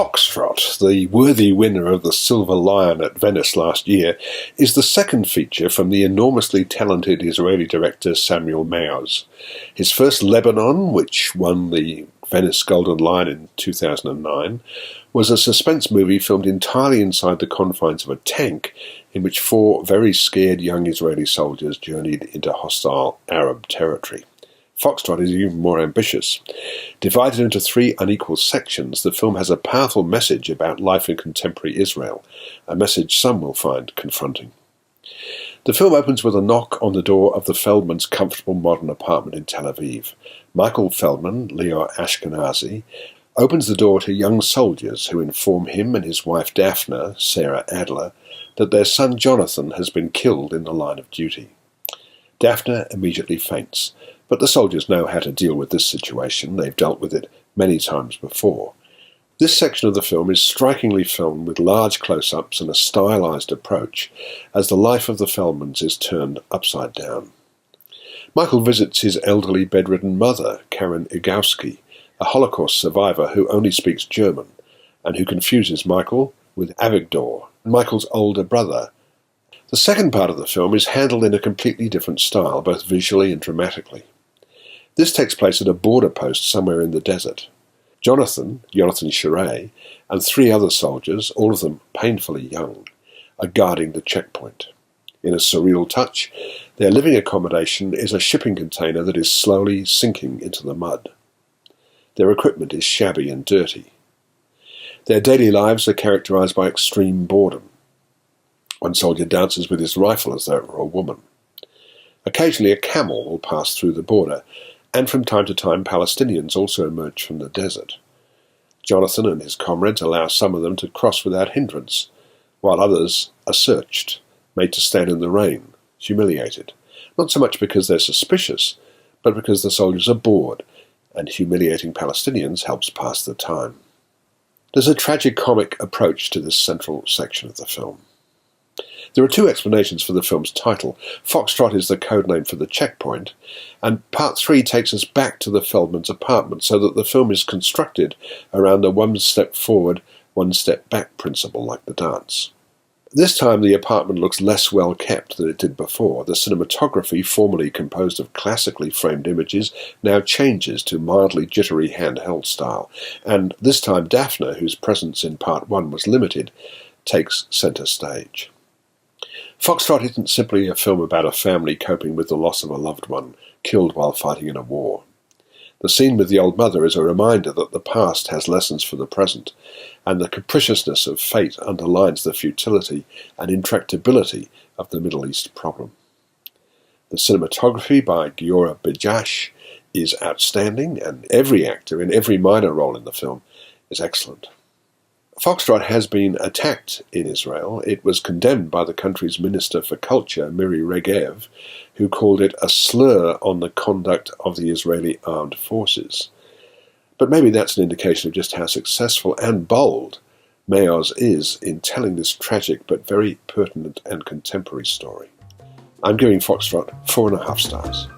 Foxtrot, the worthy winner of the Silver Lion at Venice last year, is the second feature from the enormously talented Israeli director Samuel Maoz. His first, Lebanon, which won the Venice Golden Lion in 2009, was a suspense movie filmed entirely inside the confines of a tank in which 4 very scared young Israeli soldiers journeyed into hostile Arab territory. Foxtrot is even more ambitious. Divided into 3 unequal sections, the film has a powerful message about life in contemporary Israel, a message some will find confronting. The film opens with a knock on the door of the Feldmans' comfortable modern apartment in Tel Aviv. Michael Feldman, Leo Ashkenazi, opens the door to young soldiers who inform him and his wife Daphne, Sarah Adler, that their son Jonathan has been killed in the line of duty. Daphne immediately faints, but the soldiers know how to deal with this situation. They've dealt with it many times before. This section of the film is strikingly filmed with large close-ups and a stylized approach as the life of the Feldmans is turned upside down. Michael visits his elderly bedridden mother, Karen Igowski, a Holocaust survivor who only speaks German and who confuses Michael with Avigdor, Michael's older brother. The second part of the film is handled in a completely different style, both visually and dramatically. This takes place at a border post somewhere in the desert. Jonathan Shiray, and 3 other soldiers, all of them painfully young, are guarding the checkpoint. In a surreal touch, their living accommodation is a shipping container that is slowly sinking into the mud. Their equipment is shabby and dirty. Their daily lives are characterized by extreme boredom. One soldier dances with his rifle as though it were a woman. Occasionally a camel will pass through the border, and from time to time Palestinians also emerge from the desert. Jonathan and his comrades allow some of them to cross without hindrance, while others are searched, made to stand in the rain, humiliated, not so much because they're suspicious, but because the soldiers are bored, and humiliating Palestinians helps pass the time. There's a tragicomic approach to this central section of the film. There are 2 explanations for the film's title. Foxtrot is the code name for the checkpoint, and Part 3 takes us back to the Feldmans' apartment so that the film is constructed around a 1 step forward, 1 step back principle like the dance. This time the apartment looks less well kept than it did before. The cinematography, formerly composed of classically framed images, now changes to mildly jittery handheld style, and this time Daphne, whose presence in Part 1 was limited, takes centre stage. Foxtrot isn't simply a film about a family coping with the loss of a loved one, killed while fighting in a war. The scene with the old mother is a reminder that the past has lessons for the present, and the capriciousness of fate underlines the futility and intractability of the Middle East problem. The cinematography by Giora Bejash is outstanding, and every actor in every minor role in the film is excellent. Foxtrot has been attacked in Israel. It was condemned by the country's Minister for Culture, Miri Regev, who called it a slur on the conduct of the Israeli armed forces. But maybe that's an indication of just how successful and bold Maoz is in telling this tragic but very pertinent and contemporary story. I'm giving Foxtrot 4.5 stars.